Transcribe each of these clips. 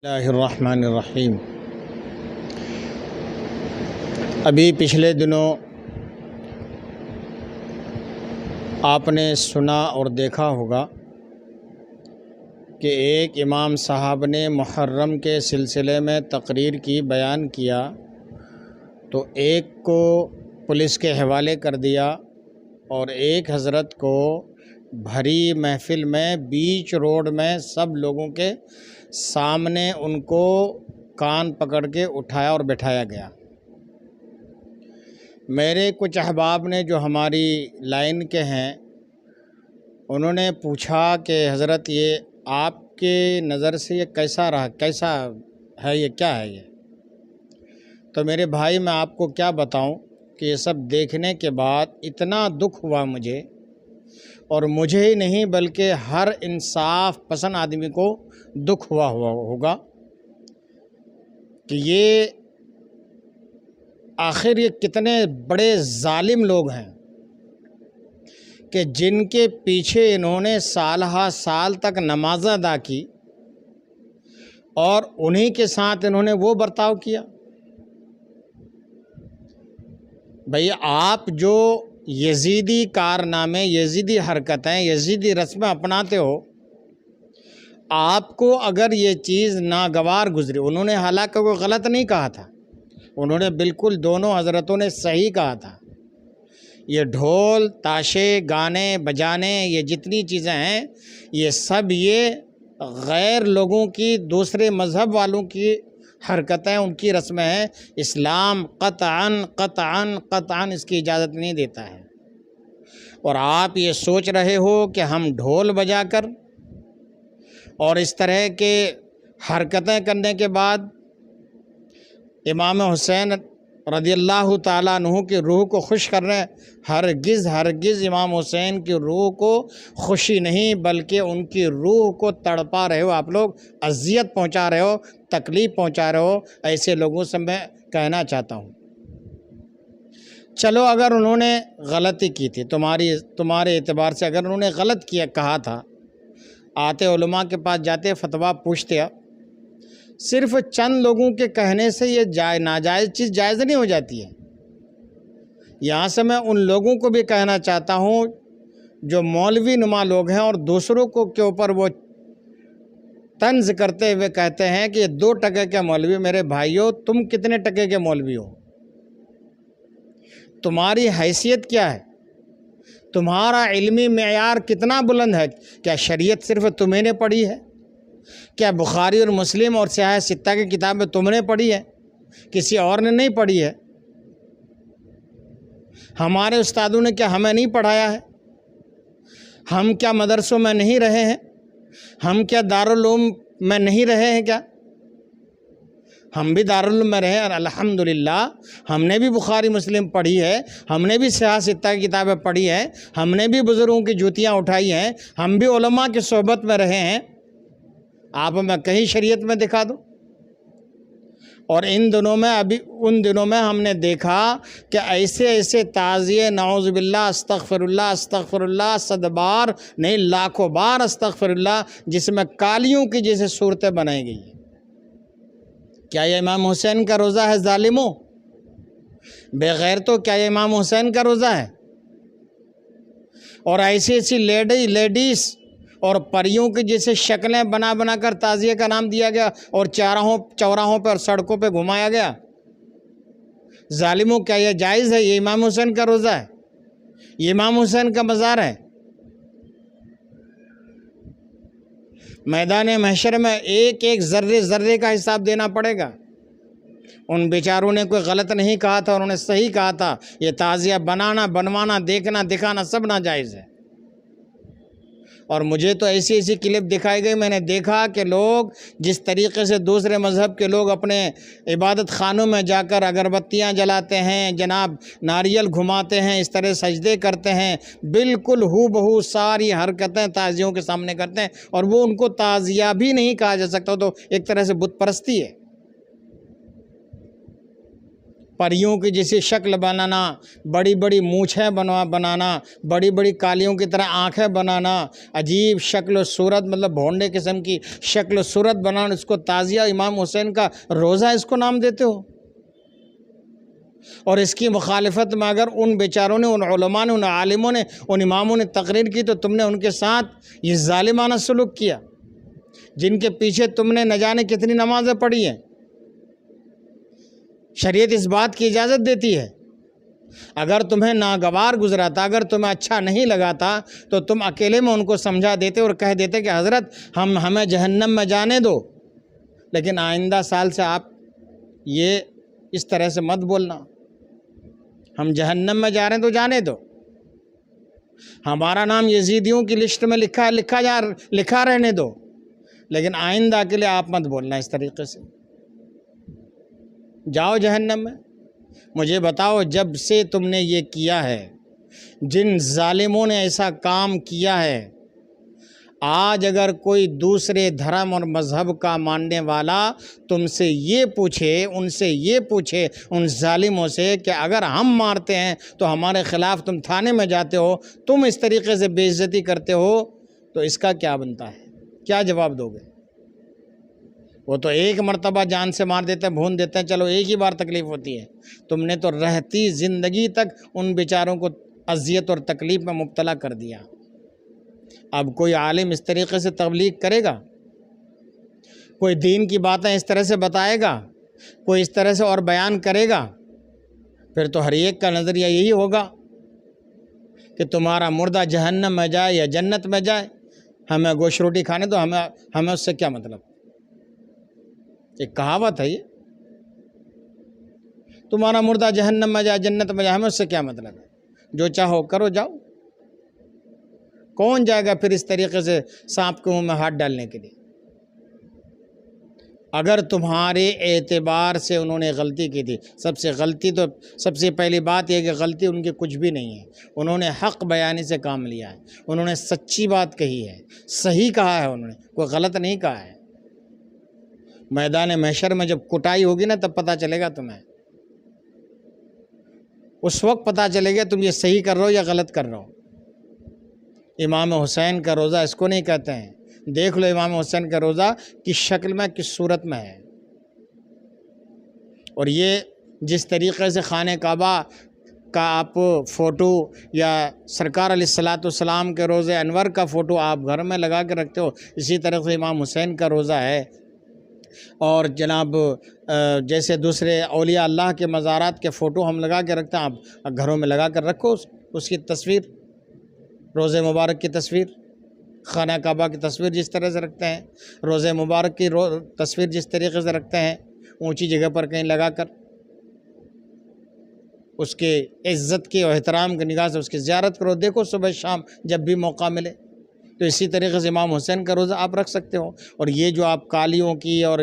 اللہ الرحمن الرحیم۔ ابھی پچھلے دنوں آپ نے سنا اور دیکھا ہوگا کہ ایک امام صاحب نے محرم کے سلسلے میں تقریر کی، بیان کیا، تو ایک کو پولیس کے حوالے کر دیا اور ایک حضرت کو بھری محفل میں بیچ روڈ میں سب لوگوں کے سامنے ان کو کان پکڑ کے اٹھایا اور بٹھایا گیا۔ میرے کچھ احباب نے جو ہماری لائن کے ہیں انہوں نے پوچھا کہ حضرت یہ آپ کے نظر سے یہ کیسا رہا، کیسا ہے، یہ کیا ہے یہ؟ تو میرے بھائی میں آپ کو کیا بتاؤں کہ یہ سب دیکھنے کے بعد اتنا دکھ ہوا مجھے، اور مجھے ہی نہیں بلکہ ہر انصاف پسند آدمی کو دکھ ہوا ہوگا کہ یہ آخر یہ کتنے بڑے ظالم لوگ ہیں کہ جن کے پیچھے انہوں نے سالہ سال تک نماز ادا کی اور انہی کے ساتھ انہوں نے وہ برتاؤ کیا۔ بھئی آپ جو یزیدی کارنامے، یزیدی حرکتیں، یزیدی رسمیں اپناتے ہو، آپ کو اگر یہ چیز ناگوار گزری، انہوں نے حالانکہ کوئی غلط نہیں کہا تھا، انہوں نے بالکل دونوں حضرتوں نے صحیح کہا تھا، یہ ڈھول تاشے گانے بجانے یہ جتنی چیزیں ہیں یہ سب یہ غیر لوگوں کی، دوسرے مذہب والوں کی حرکتیں، ان کی رسمیں ہیں۔ اسلام قطعاً قطعاً قطعاً اس کی اجازت نہیں دیتا ہے، اور آپ یہ سوچ رہے ہو کہ ہم ڈھول بجا کر اور اس طرح کے حرکتیں کرنے کے بعد امام حسین رضی اللہ تعالیٰ عنہ کی روح کو خوش کر رہے ہیں؟ ہرگز ہرگز امام حسین کی روح کو خوشی نہیں، بلکہ ان کی روح کو تڑپا رہے ہو، آپ لوگ اذیت پہنچا رہے ہو، تکلیف پہنچا رہے ہو۔ ایسے لوگوں سے میں کہنا چاہتا ہوں، چلو اگر انہوں نے غلطی کی تھی، تمہارے اعتبار سے اگر انہوں نے غلط کیا کہا تھا، آتے علماء کے پاس جاتے فتویٰ پوچھتے، صرف چند لوگوں کے کہنے سے یہ ناجائز چیز جائز نہیں ہو جاتی ہے۔ یہاں سے میں ان لوگوں کو بھی کہنا چاہتا ہوں جو مولوی نما لوگ ہیں اور دوسروں کو کے اوپر وہ طنز کرتے ہوئے کہتے ہیں کہ یہ 2 ٹکے کے مولوی۔ میرے بھائیوں، تم کتنے ٹکے کے مولوی ہو؟ تمہاری حیثیت کیا ہے؟ تمہارا علمی معیار کتنا بلند ہے؟ کیا شریعت صرف تمہیں نے پڑھی ہے؟ کیا بخاری اور مسلم اور سیاہ ستہ کی کتابیں تم نے پڑھی ہے، کسی اور نے نہیں پڑھی ہے؟ ہمارے استادوں نے کیا ہمیں نہیں پڑھایا ہے؟ ہم کیا مدرسوں میں نہیں رہے ہیں؟ ہم کیا دارالعلوم میں نہیں رہے ہیں؟ کیا ہم بھی دارالعلوم میں رہے؟ اور الحمدللہ ہم نے بھی بخاری مسلم پڑھی ہے، ہم نے بھی سیاہ ستہ کی کتابیں پڑھی ہیں، ہم نے بھی بزرگوں کی جوتیاں اٹھائی ہیں، ہم بھی علماء کی صحبت میں رہے ہیں۔ آپ میں کہیں شریعت میں دکھا دو۔ اور ان دنوں میں ہم نے دیکھا کہ ایسے تعزیے، نعوذ باللہ، استغفر اللہ 100 بار نہیں لاکھوں بار استغفر اللہ، جس میں کالیوں کی جیسے صورتیں بنائی گئی ہیں۔ کیا یہ امام حسین کا روزہ ہے ظالموں؟ بے غیرتوں، کیا یہ امام حسین کا روزہ ہے؟ اور ایسی لیڈیز اور پریوں کی جیسے شکلیں بنا کر تعزیے کا نام دیا گیا اور چوراہوں پہ اور سڑکوں پہ گھمایا گیا۔ ظالموں، کیا یہ جائز ہے؟ یہ امام حسین کا روزہ ہے، یہ امام حسین کا مزار ہے۔ میدان محشر میں ایک ایک ذرے کا حساب دینا پڑے گا۔ ان بیچاروں نے کوئی غلط نہیں کہا تھا، انہوں نے صحیح کہا تھا۔ یہ تعزیہ بنانا، بنوانا، دیکھنا، دکھانا سب ناجائز ہے۔ اور مجھے تو ایسی کلپ دکھائی گئی، میں نے دیکھا کہ لوگ جس طریقے سے دوسرے مذہب کے لوگ اپنے عبادت خانوں میں جا کر اگربتیاں جلاتے ہیں، جناب ناریل گھماتے ہیں، اس طرح سجدے کرتے ہیں، بالکل ہو بہو ساری حرکتیں تعزیوں کے سامنے کرتے ہیں، اور وہ ان کو تعزیہ بھی نہیں کہا جا سکتا، تو ایک طرح سے بت پرستی ہے۔ پریوں کی جیسی شکل بنانا، بڑی بڑی مونچھیں بنانا، بڑی بڑی کالیوں کی طرح آنکھیں بنانا، عجیب شکل و صورت، مطلب بھونڈے قسم کی شکل و صورت بنانا، اس کو تعزیہ امام حسین کا روزہ اس کو نام دیتے ہو؟ اور اس کی مخالفت میں اگر ان بیچاروں نے، ان علماء نے، ان عالموں نے، ان اماموں نے تقریر کی تو تم نے ان کے ساتھ یہ ظالمانہ سلوک کیا، جن کے پیچھے تم نے نہ جانے کتنی نمازیں پڑھی ہیں۔ شریعت اس بات کی اجازت دیتی ہے، اگر تمہیں ناگوار گزراتا، اگر تمہیں اچھا نہیں لگاتا تو تم اکیلے میں ان کو سمجھا دیتے اور کہہ دیتے کہ حضرت ہمیں جہنم میں جانے دو، لیکن آئندہ سال سے آپ یہ اس طرح سے مت بولنا، ہم جہنم میں جا رہے ہیں تو جانے دو، ہمارا نام یزیدیوں کی لسٹ میں لکھا رہنے دو، لیکن آئندہ کے لیے آپ مت بولنا اس طریقے سے، جاؤ جہنم میں۔ مجھے بتاؤ، جب سے تم نے یہ کیا ہے، جن ظالموں نے ایسا کام کیا ہے، آج اگر کوئی دوسرے دھرم اور مذہب کا ماننے والا تم سے یہ پوچھے، ان سے یہ پوچھے، ان ظالموں سے کہ اگر ہم مارتے ہیں تو ہمارے خلاف تم تھانے میں جاتے ہو، تم اس طریقے سے بے عزتی کرتے ہو، تو اس کا کیا بنتا ہے؟ کیا جواب دو گے؟ وہ تو ایک مرتبہ جان سے مار دیتے ہیں، بھون دیتے ہیں، چلو ایک ہی بار تکلیف ہوتی ہے، تم نے تو رہتی زندگی تک ان بیچاروں کو اذیت اور تکلیف میں مبتلا کر دیا۔ اب کوئی عالم اس طریقے سے تبلیغ کرے گا، کوئی دین کی باتیں اس طرح سے بتائے گا، کوئی اس طرح سے اور بیان کرے گا، پھر تو ہر ایک کا نظریہ یہی ہوگا کہ تمہارا مردہ جہنم میں جائے یا جنت میں جائے، ہمیں گوشت روٹی کھانے تو ہمیں اس سے کیا مطلب؟ ایک کہاوت ہے یہ، تمہارا مردہ جہنم میں جائے جنت میں جائے، ہمیں اس سے کیا مطلب ہے؟ جو چاہو کرو، جاؤ۔ کون جائے گا پھر اس طریقے سے سانپ کے منہ میں ہاتھ ڈالنے کے لیے؟ اگر تمہارے اعتبار سے انہوں نے غلطی کی تھی، سب سے پہلی بات یہ کہ غلطی ان کی کچھ بھی نہیں ہے، انہوں نے حق بیانی سے کام لیا ہے، انہوں نے سچی بات کہی ہے، صحیح کہا ہے، انہوں نے کوئی غلط نہیں کہا ہے۔ میدان محشر میں جب کٹائی ہوگی نا، تب پتہ چلے گا تمہیں، اس وقت پتہ چلے گا تم یہ صحیح کر رہے ہو یا غلط کر رہے ہو۔ امام حسین کا روزہ اس کو نہیں کہتے ہیں، دیکھ لو امام حسین کا روزہ کس شکل میں، کس صورت میں ہے۔ اور یہ جس طریقے سے خانہ کعبہ کا آپ فوٹو یا سرکار علیہ الصلاۃ والسلام کے روزہ انور کا فوٹو آپ گھر میں لگا کے رکھتے ہو، اسی طرح سے امام حسین کا روزہ ہے۔ اور جناب جیسے دوسرے اولیاء اللہ کے مزارات کے فوٹو ہم لگا کے رکھتے ہیں، آپ گھروں میں لگا کر رکھو اس کی تصویر، روزہ مبارک کی تصویر، خانہ کعبہ کی تصویر جس طرح سے رکھتے ہیں، روزہ مبارک کی تصویر جس طریقے سے رکھتے ہیں، اونچی جگہ پر کہیں لگا کر اس کے عزت کی اور احترام کی نگاہ سے اس کی زیارت کرو، دیکھو صبح شام جب بھی موقع ملے۔ تو اسی طریقے سے امام حسین کا روزہ آپ رکھ سکتے ہو۔ اور یہ جو آپ کالیوں کی اور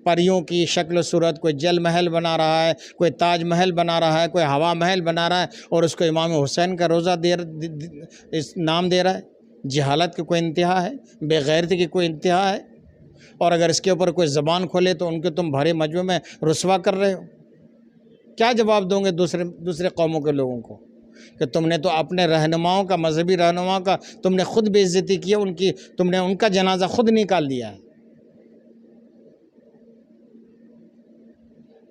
پریوں کی شکل و صورت، کوئی جل محل بنا رہا ہے، کوئی تاج محل بنا رہا ہے، کوئی ہوا محل بنا رہا ہے، اور اس کو امام حسین کا روزہ نام دے رہا ہے، جہالت کی کوئی انتہا ہے، بے غیرتی کی کوئی انتہا ہے۔ اور اگر اس کے اوپر کوئی زبان کھولے تو ان کے تم بھرے مجمع میں رسوا کر رہے ہو۔ کیا جواب دوں گے دوسرے قوموں کے لوگوں کو کہ تم نے تو اپنے رہنماؤں کا، مذہبی رہنماؤں کا تم نے خود بے عزتی کی ہے، تم نے ان کا جنازہ خود نکال دیا ہے۔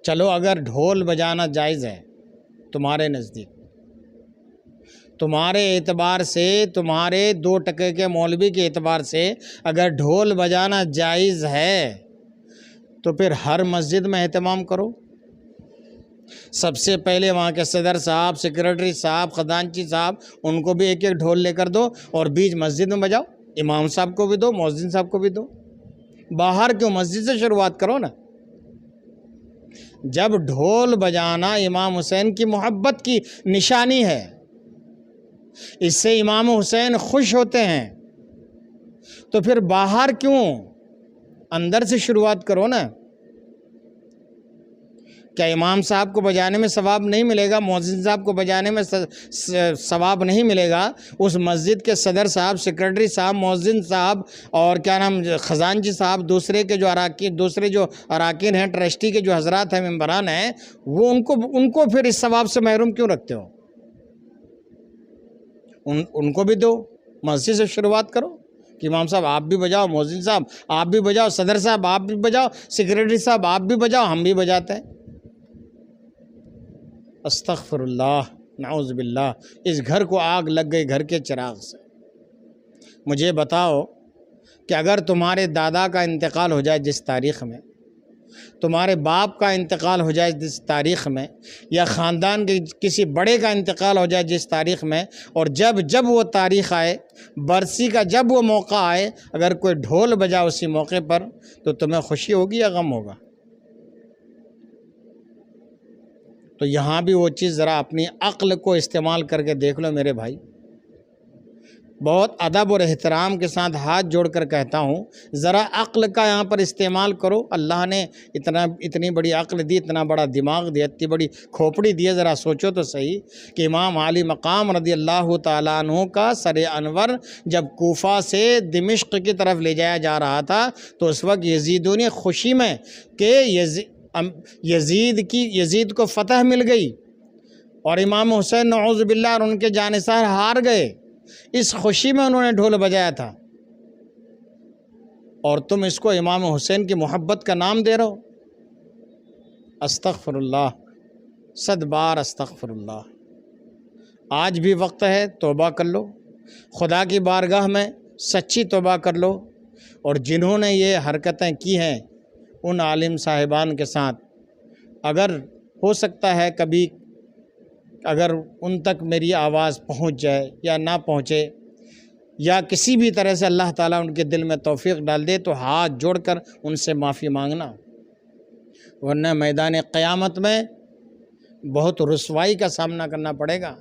چلو اگر ڈھول بجانا جائز ہے تمہارے نزدیک، تمہارے اعتبار سے، تمہارے 2 ٹکے کے مولوی کے اعتبار سے اگر ڈھول بجانا جائز ہے تو پھر ہر مسجد میں اہتمام کرو، سب سے پہلے وہاں کے صدر صاحب، سیکرٹری صاحب، خزانچی صاحب، ان کو بھی ایک ایک ڈھول لے کر دو اور بیچ مسجد میں بجاؤ، امام صاحب کو بھی دو، مؤذن صاحب کو بھی دو۔ باہر کیوں، مسجد سے شروعات کرو نا۔ جب ڈھول بجانا امام حسین کی محبت کی نشانی ہے، اس سے امام حسین خوش ہوتے ہیں، تو پھر باہر کیوں، اندر سے شروعات کرو نا کیا امام صاحب کو بجانے میں ثواب نہیں ملے گا؟ مؤذن صاحب کو بجانے میں ثواب نہیں ملے گا؟ اس مسجد کے صدر صاحب، سیکرٹری صاحب، مؤذن صاحب اور کیا نام خزانچی صاحب، دوسرے جو اراکین ہیں، ٹرسٹی کے جو حضرات ہیں، ممبران ہیں، وہ ان کو پھر اس ثواب سے محروم کیوں رکھتے ہو؟ ان کو بھی دو، مسجد سے شروعات کرو کہ امام صاحب آپ بھی بجاؤ، مؤذن صاحب آپ بھی بجاؤ، صدر صاحب آپ بھی بجاؤ، سیکریٹری صاحب آپ بھی بجاؤ، ہم بھی بجاتے ہیں۔ استغفر اللہ، نعوذ باللہ، اس گھر کو آگ لگ گئی گھر کے چراغ سے۔ مجھے بتاؤ کہ اگر تمہارے دادا کا انتقال ہو جائے جس تاریخ میں، تمہارے باپ کا انتقال ہو جائے جس تاریخ میں، یا خاندان کے کسی بڑے کا انتقال ہو جائے جس تاریخ میں، اور جب وہ تاریخ آئے، برسی کا جب وہ موقع آئے، اگر کوئی ڈھول بجا اسی موقع پر، تو تمہیں خوشی ہوگی یا غم ہوگا؟ تو یہاں بھی وہ چیز ذرا اپنی عقل کو استعمال کر کے دیکھ لو میرے بھائی۔ بہت ادب اور احترام کے ساتھ ہاتھ جوڑ کر کہتا ہوں، ذرا عقل کا یہاں پر استعمال کرو۔ اللہ نے اتنی بڑی عقل دی، اتنا بڑا دماغ دیا، اتنی بڑی کھوپڑی دی ہے، ذرا سوچو تو صحیح کہ امام علی مقام رضی اللہ تعالیٰ عنہ کا سر انور جب کوفہ سے دمشق کی طرف لے جایا جا رہا تھا، تو اس وقت یزیدوں نے خوشی میں کہ یزید کو فتح مل گئی اور امام حسین نعوذ باللہ اور ان کے جانثار ہار گئے، اس خوشی میں انہوں نے ڈھول بجایا تھا، اور تم اس کو امام حسین کی محبت کا نام دے رہے ہو۔ استغفر اللہ، 100 بار استغفر اللہ۔ آج بھی وقت ہے، توبہ کر لو، خدا کی بارگاہ میں سچی توبہ کر لو، اور جنہوں نے یہ حرکتیں کی ہیں ان عالم صاحبان کے ساتھ، اگر ہو سکتا ہے کبھی اگر ان تک میری آواز پہنچ جائے یا نہ پہنچے، یا کسی بھی طرح سے اللہ تعالیٰ ان کے دل میں توفیق ڈال دے، تو ہاتھ جوڑ کر ان سے معافی مانگنا، ورنہ میدان قیامت میں بہت رسوائی کا سامنا کرنا پڑے گا۔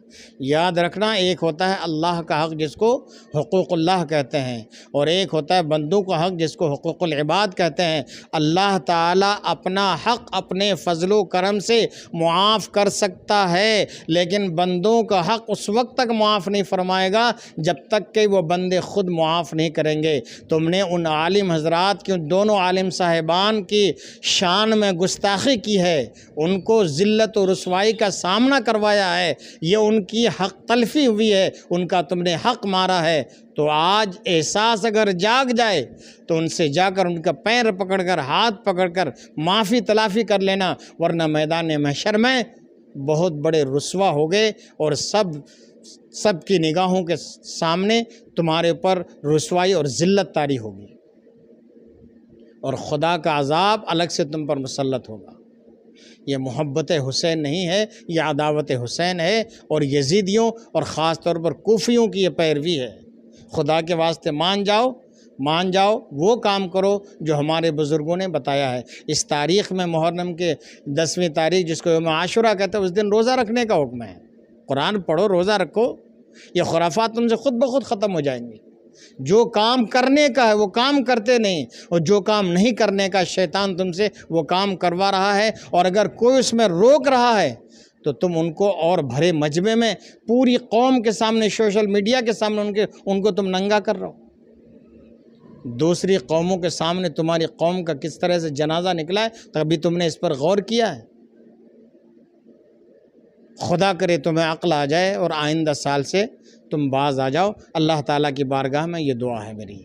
یاد رکھنا، ایک ہوتا ہے اللہ کا حق جس کو حقوق اللہ کہتے ہیں، اور ایک ہوتا ہے بندوں کا حق جس کو حقوق العباد کہتے ہیں۔ اللہ تعالیٰ اپنا حق اپنے فضل و کرم سے معاف کر سکتا ہے، لیکن بندوں کا حق اس وقت تک معاف نہیں فرمائے گا جب تک کہ وہ بندے خود معاف نہیں کریں گے۔ تم نے ان عالم حضرات کی، ان دونوں عالم صاحبان کی شان میں گستاخی کی ہے، ان کو ذلت و رسوائی کا سامنا کروایا ہے، یہ ان کی حق تلفی ہوئی ہے، ان کا تم نے حق مارا ہے۔ تو آج احساس اگر جاگ جائے تو ان سے جا کر ان کا پیر پکڑ کر، ہاتھ پکڑ کر معافی تلافی کر لینا، ورنہ میدان محشر میں بہت بڑے رسوا ہو گئے، اور سب کی نگاہوں کے سامنے تمہارے اوپر رسوائی اور ذلت طاری ہوگی، اور خدا کا عذاب الگ سے تم پر مسلط ہوگا۔ یہ محبت حسین نہیں ہے، یہ عداوت حسین ہے، اور یزیدیوں اور خاص طور پر کوفیوں کی یہ پیروی ہے۔ خدا کے واسطے مان جاؤ، وہ کام کرو جو ہمارے بزرگوں نے بتایا ہے۔ اس تاریخ میں محرم کے 10ویں تاریخ جس کو یوم عاشورہ کہتے ہیں، اس دن روزہ رکھنے کا حکم ہے۔ قرآن پڑھو، روزہ رکھو، یہ خرافات تم سے خود بخود ختم ہو جائیں گی۔ جو کام کرنے کا ہے وہ کام کرتے نہیں، اور جو کام نہیں کرنے کا شیطان تم سے وہ کام کروا رہا ہے، اور اگر کوئی اس میں روک رہا ہے تو تم ان کو اور بھرے مجمع میں پوری قوم کے سامنے، سوشل میڈیا کے سامنے ان کو تم ننگا کر رہے ہو۔ دوسری قوموں کے سامنے تمہاری قوم کا کس طرح سے جنازہ نکلا ہے، تبھی تم نے اس پر غور کیا ہے؟ خدا کرے تمہیں عقل آ جائے اور آئندہ سال سے تم باز آ جاؤ۔ اللہ تعالیٰ کی بارگاہ میں یہ دعا ہے میری۔